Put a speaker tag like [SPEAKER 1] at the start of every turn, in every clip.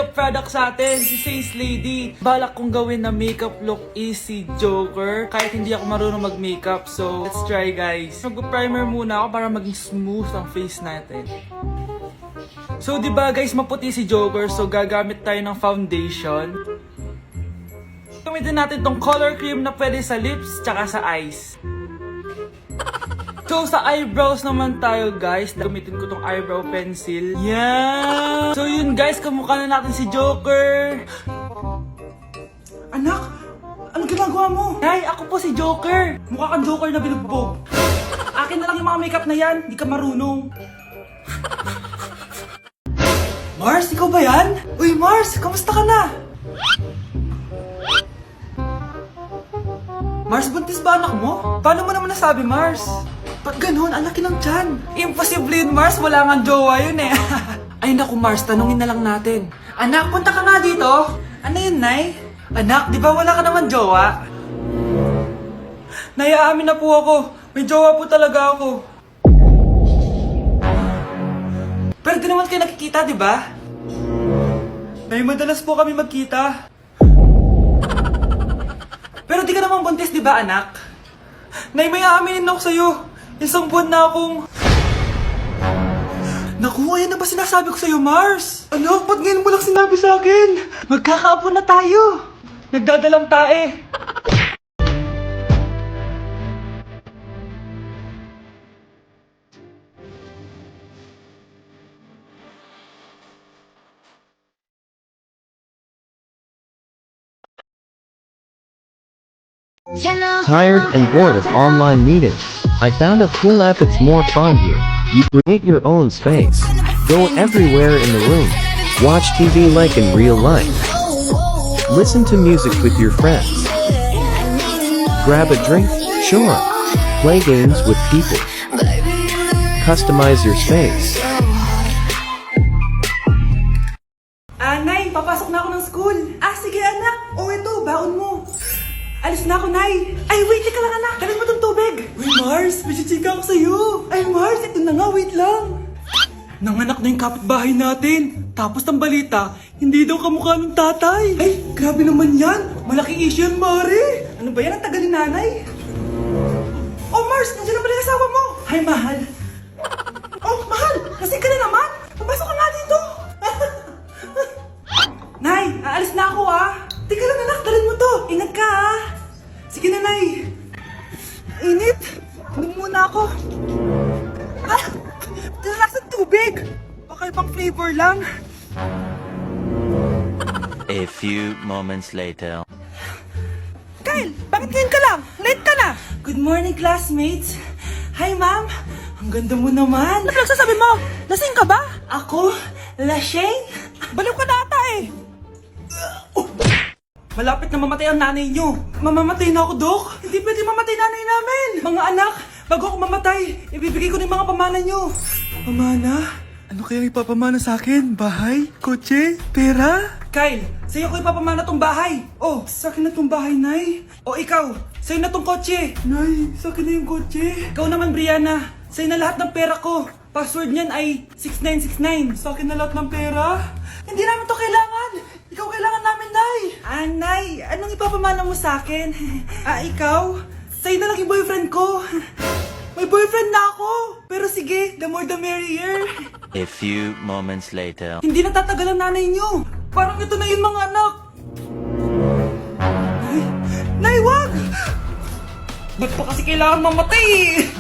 [SPEAKER 1] makeup product sa atin, si Face Lady. Balak kong gawin na makeup look is si Joker, kahit hindi ako marunong mag-makeup. So, let's try guys. Mag-primer muna ako para maging smooth ang face natin. So, diba guys, maputi si Joker. So, gagamit tayo ng foundation. Gamitin natin tong color cream na pwede sa lips tsaka sa eyes. So, sa eyebrows naman tayo guys. Gamitin ko tong eyebrow pencil. Yeah! So yun guys, kamukha na natin si Joker. Anak, ano ginagawa mo? Nay, ako po si Joker. Mukha kang Joker na binugbog. Akin na lang yung mga makeup na yan. Di ka marunong. Mars, ikaw ba yan? Uy Mars, kamusta ka na? Mars, buntis ba anak mo? Paano mo naman nasabi, Mars? Ba't ganun? Ang laki ng tiyan. Imposible yun, Mars. Wala nga jowa yun eh. Ay naku, Mars. Tanungin na lang natin. Anak, punta ka nga dito. Ano yun, Nay? Anak, di ba wala ka naman jowa? Nay, aamin na po ako. May jowa po talaga ako. Pero di naman kayo nakikita, di ba? Nay, madalas po kami magkita. Pero di ka naman buntis, di ba, anak? Nay, may aaminin ako sa'yo. Isang buwan na akong... Naku, ayan na ba sinasabi ko sa'yo, Mars? Anak, ba't ngayon mo lang sinabi sa'kin? Magkakaapo na tayo. Nagdadalang tae.
[SPEAKER 2] Tired and bored of online meetings? I found a cool app. It's more fun here. You create your own space. Go everywhere in the room. Watch TV like in real life. Listen to music with your friends. Grab a drink? Sure. Play games with people. Customize your space.
[SPEAKER 1] Nay, papasok na ako ng school. Sige anak. Ito, baon mo. Alis na ako, Nay. Ay, wait, teka lang anak. Dalhin mo tong tubig. Uy, Mars, may chichika ako sa'yo. Ay, Mars, ito na nga, wait lang. Nanganak na yung kapitbahay natin. Tapos ng balita, hindi daw kamukha ng tatay. Ay, grabe naman yan. Malaking issue yan, Mari. Ano ba yan? Ang tagal ni nanay. Oh, Mars, nandiyan na pala yung asawa mo. Hi, mahal. Oh, mahal, lasing ka na naman. Pumasok ka nga dito. Nay, aalis na ako Teka lang anak, dalhin mo to. Ingat ka Sige na, Nay. Init. Inom muna ako. Tilalak sa tubig. Baka ibang flavor lang.
[SPEAKER 3] A few moments later.
[SPEAKER 1] Kyle, bakit ngayon ka lang? Late ka na. Good morning, classmates. Hi, ma'am. Ang ganda mo naman. Ano pinagsasabi mo? Lasing ka ba? Ako? Lasing? Baliw ka na ata Malapit na mamatay ang nanay nyo. Mamamatay na ako, Dok. Hindi pwede mamatay nanay namin. Mga anak, bago ako mamatay, ibibigay ko na yung mga pamana nyo. Pamana? Ano kayang ipapamana sa akin? Bahay? Kotse? Pera? Kyle, sa'yo ko ipapamana tong bahay. Oh, sa akin na tong bahay, Nay. O ikaw, sa'yo na tong kotse. Nay, sa akin na yung kotse. Ikaw naman, Brianna. Sa'yo na lahat ng pera ko. Password niyan ay 6969. Sa akin na lahat ng pera? Hindi namin to kailangan. Ikaw kailangan namin, Nay. Nay, anong ipapamana mo sa akin? Ikaw? Sa'yo na lang yung boyfriend ko. May boyfriend na ako. Pero sige, the more the merrier.
[SPEAKER 3] A few moments later.
[SPEAKER 1] Hindi na tatagal ang nanay nyo. Parang ito na yun, mga anak. Nay, wag! Ba't pa kasi kailangan mamatay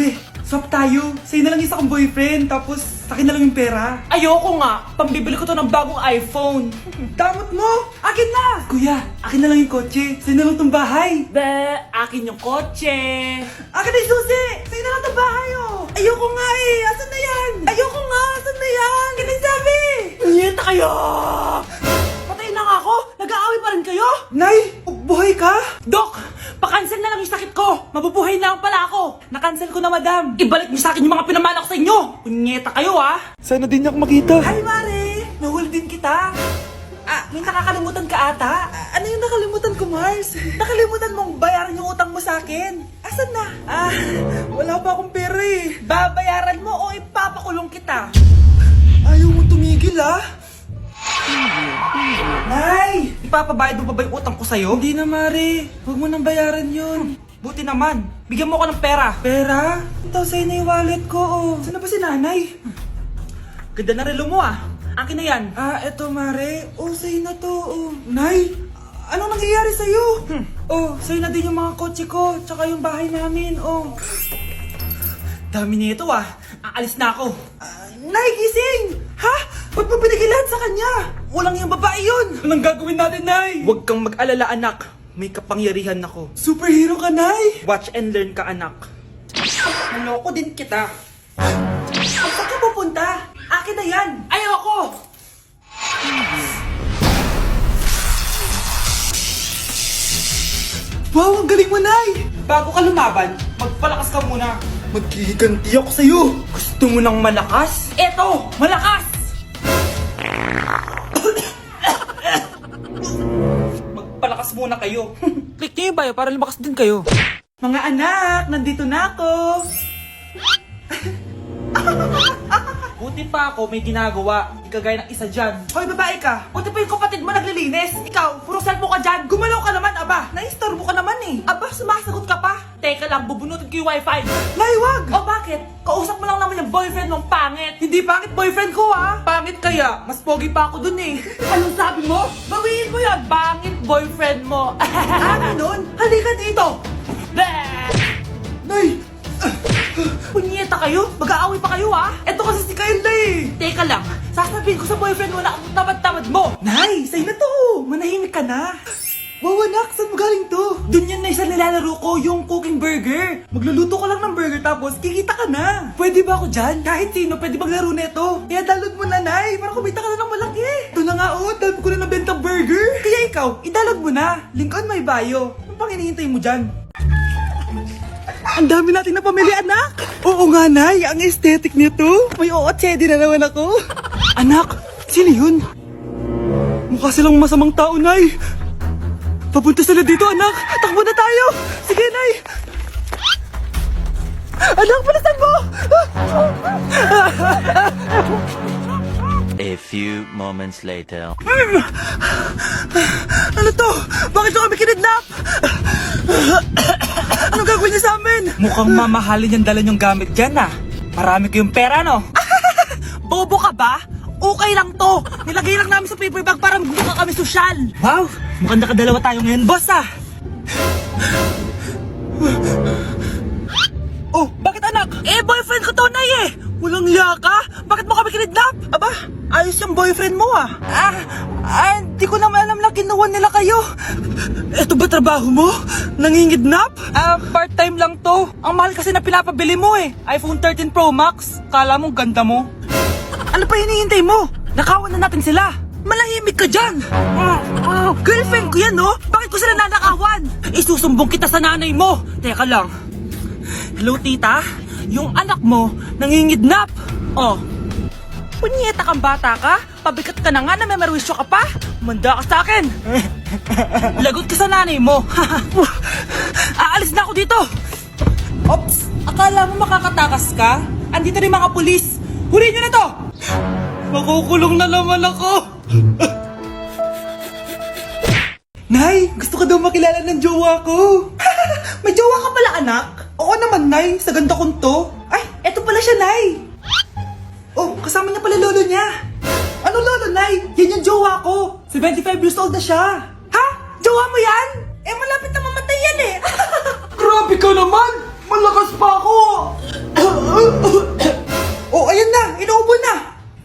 [SPEAKER 1] Be, swap tayo. Sa'yo na lang isa kong boyfriend, tapos akin na lang yung pera. Ayoko nga. Pambibili ko to ng bagong iPhone. Damot mo! Akin na! Kuya, akin na lang yung kotse. Sa'yo na lang tong bahay. Be, akin yung kotse. Akin na yung susi! Sa'yo na lang tong bahay, Ayoko nga Asan na yan? Ayoko nga! Asan na yan? Kinasabi! Niyeta kayo! Patay na nga ako! Nag-aaway pa rin kayo? Nay! Buhay ka? Dok! Pa-cancel na lang yung sakit ko! Mabubuhay na lang pala ako! Na-cancel ko na, madam! Ibalik niyo sa akin yung mga pinamana ko sa inyo! Punyeta kayo, Sana din niya ako makita. Hi, Mare! Nahuli din kita. May nakakalimutan ka ata. Ano yung nakalimutan ko, Mars? Nakalimutan mong bayaran yung utang mo sa akin. Asan na? Wala pa akong pera Babayaran mo o ipapakulong kita? Ayaw mo tumigil, Nay! Ipapabayad mo pa ba yung utang ko sa'yo? Hindi na, Mare. Huwag mo nang bayaran yun. Buti naman. Bigyan mo ko ng pera. Pera? Ito, sa'yo na yung wallet ko, oh. Saan na ba si nanay? Ganda na relo mo, ah. Akin na yan. Ah, eto, Mare. Oh, sa'yo na to, oh. Nay! Anong nangyayari sa'yo? Oh, sa'yo na din yung mga kotse ko, tsaka yung bahay namin, oh. Dami nito, ah. Aalis na ako. Nay, gising! Ha? Ba't mo pinigilan sa kanya? Walang yung babae yun! Anong gagawin natin, Nay? Huwag kang mag-alala, anak. May kapangyarihan ako. Superhero ka, Nay! Watch and learn ka, anak. Naloko din kita. Saan ka pupunta? Akin na yan! Ayoko! Wow, ang galing mo, Nay! Bago ka lumaban, magpalakas ka muna. Maghihiganti ako sa'yo. Gusto mo ng malakas? Eto, malakas! Magpalakas muna kayo. Click niyo yung bio para lumakas din kayo. Mga anak, nandito na ako. Buti pa ako may ginagawa. Di kagaya ng isa dyan. Hoy, babae ka. Buti pa yung kapatid mo naglilinis. Ikaw, puro cellphone ka dyan. Gumalaw ka naman, aba. Naistorbo ka naman eh. Aba, sumasagot ka pa. Teka lang, bubunutin ko yung wifi. Nay, wag! O bakit? Kausap mo lang naman yung boyfriend mong pangit. Hindi pangit boyfriend ko, ha? Pangit kaya? Mas pogi pa ako dun eh. Anong sabi mo? Bawiin mo yan. Pangit boyfriend mo. Ganun? Halika dito. Nay! Punyeta kayo? Mag-aaway pa kayo, ha? Eto kasi si Kyle na eh. Teka lang, sasabihin ko sa boyfriend mo na ang tamad-tamad mo. Nay, sa'yo na to. Manahimik ka na. Wow, anak, saan mo galing to? Dun yan na isa nilalaro ko, yung cooking burger. Magluluto ka lang ng burger tapos kikita ka na. Pwede ba ako dyan? Kahit sino, pwede maglaro nito. Kaya download mo na, Nay, para kumita ka na ng malaki. Ito na nga, oh, dami ko na nabenta burger. Kaya ikaw, i-download mo na. Link on my bio. Ano pang hinihintay mo dyan? Ang dami natin na pamilya, anak! Oo nga, Nay. Ang aesthetic nito. May ootsedi na naman ako. Anak, sino yun? Mukha silang masamang tao, Nay. Papunta sila dito, anak. Takbo na tayo. Sige, Nay. Anak, palitan mo!
[SPEAKER 3] A few moments later.
[SPEAKER 1] Ano to? Bakit ko kami kinidnap? Ano gagawin niya sa amin? Mukhang mamahalin yung dala niyong gamit dyan, ah. Marami kayong pera, no? Bobo ka ba? Okay lang to. Nilagay lang namin sa paper bag para magbuka kami sosyal. Wow, mukhang nakadalawa tayo ngayon, boss, ah. Oh, bakit anak? Eh, boyfriend ko to, Nay, eh. Walang liya ka? Bakit mo kami kinidnap? Aba, ayos yung boyfriend mo, ah. Di ko naman alam na kinuha nila kayo. Ito ba trabaho mo? Nangingidnap? Part-time lang to. Ang mahal kasi na pinapabili mo, eh. iPhone 13 Pro Max. Kala mo ganda mo. Ano pa hinihintay mo? Nakawan na natin sila. Malahimik ka dyan. Girlfriend ko yan, no? Bakit ko sila nanakawan? Isusumbong kita sa nanay mo. Teka lang. Hello, tita? Yung anak mo, nangingidnap. Oh, punyeta kang bata ka? Pabigat ka na nga na may merwisyo ka pa? Manda ka sa akin. Lagot ka sa nanay mo. Aalis na ako dito. Ops, akala mo makakatakas ka? Andito rin mga pulis. Huli nyo na to. Makukulong na naman ako. Nay, gusto ka daw makilala ng jowa ko. May jowa ka pala, anak? Oo naman, Nay. Sa ganda kong to. Ay, eto pala siya, Nay. Oh, kasama niya pala lolo niya. Ano lolo, Nay? Yan yung jowa ko. 75 years old na siya. Ha? Jowa mo yan? Eh, malapit na mamatay yan eh. Grabe ka naman. Malakas pa ako. Oh, ayan na. Inuubo na.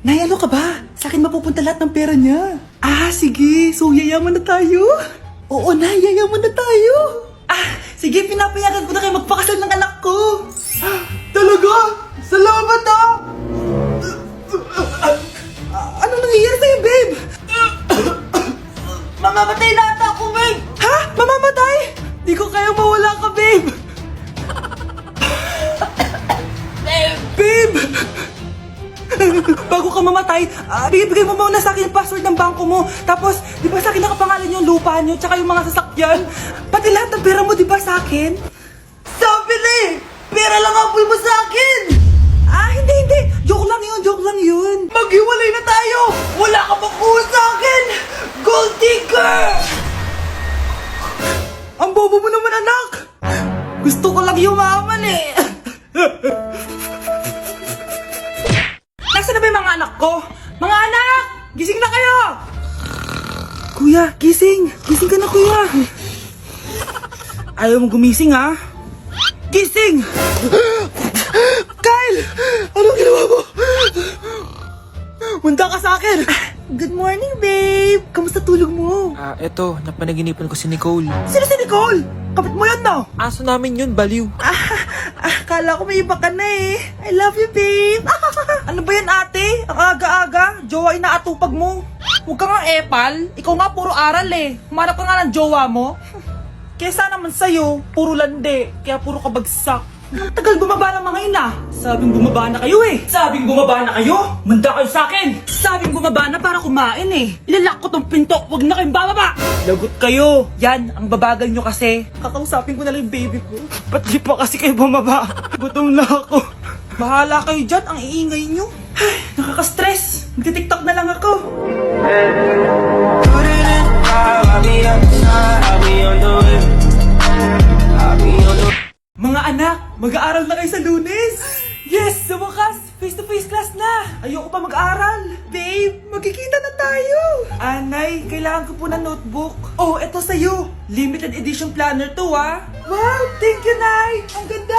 [SPEAKER 1] Nay, ano ka ba? Sa akin mapupunta lahat ng pera niya. Ah, sige. So, yayaman na tayo? Oo, Nay. Yayaman na tayo. Sige, pinapayagan ko na kayo magpakasal ng anak ko. Talaga? Salamat, ah! Ano nangyayari sa'yo, babe? Mamamatay na ata ako, babe! Ha? Mamamatay? Di ko kaya mawala ka, babe! Babe! Bago ka mamatay, bigay mo muna sa akin yung password ng bangko mo. Tapos, di ba sa akin nakapangalan yung lupa nyo, tsaka yung mga sasakyan? Pati lahat ng pera mo, di ba sa akin? Sabi na eh! Pera lang apoy mo sa akin! Hindi. Joke lang yun. Maghiwalay na tayo! Wala ka bang kuha sa akin! Gold digger! Ang bobo mo naman, anak! Gusto ko lang yumaman eh! Nasaan na ba yung mga anak ko? Mga anak! Gising na kayo! Kuya, gising! Gising ka na, kuya! Ayaw mong gumising, ha? Gising! Kyle! Anong ginawa mo? Munda ka sa akin! Good morning, babe! Kamusta tulog mo?
[SPEAKER 4] Eto, napanaginipan ko si Nicole.
[SPEAKER 1] Sino si Nicole? Kapit mo yan, no?
[SPEAKER 4] Aso namin yun, baliw.
[SPEAKER 1] Kala ko may iba ka na eh. I love you, babe. Ano ba yan, ate? Ang aga-aga. Jowa inaatupag mo. Huwag ka nga epal. Ikaw nga puro aral eh. Humanap ka nga ng jowa mo. Kesa naman sa'yo, puro lande. Kaya puro kabagsak. Ang tagal bumaba ng mga ina. Sabing bumaba na kayo eh. Sabing bumaba na kayo. Manda kayo sa akin. Sabing bumaba na para kumain eh. Ilalak ko tong pinto. Huwag na kayong bababa. Lagot kayo. Yan, ang babagal nyo kasi. Kakausapin ko na lang yung baby ko. Ba't di pa kasi kayo bumaba? Gutom na ako. Bahala kayo dyan. Ang iingay nyo. Ay, nakaka-stress. Magti-tiktok na lang ako. Mga anak, mag-aaral na kayo sa Lunes! Yes! Sa wakas! Face-to-face class na! Ayoko pa mag-aaral! Babe, magkikita na tayo! Anay, kailangan ko po ng notebook. Oh, eto sa'yo! Limited edition planner to, ah! Wow! Thank you, Nay! Ang ganda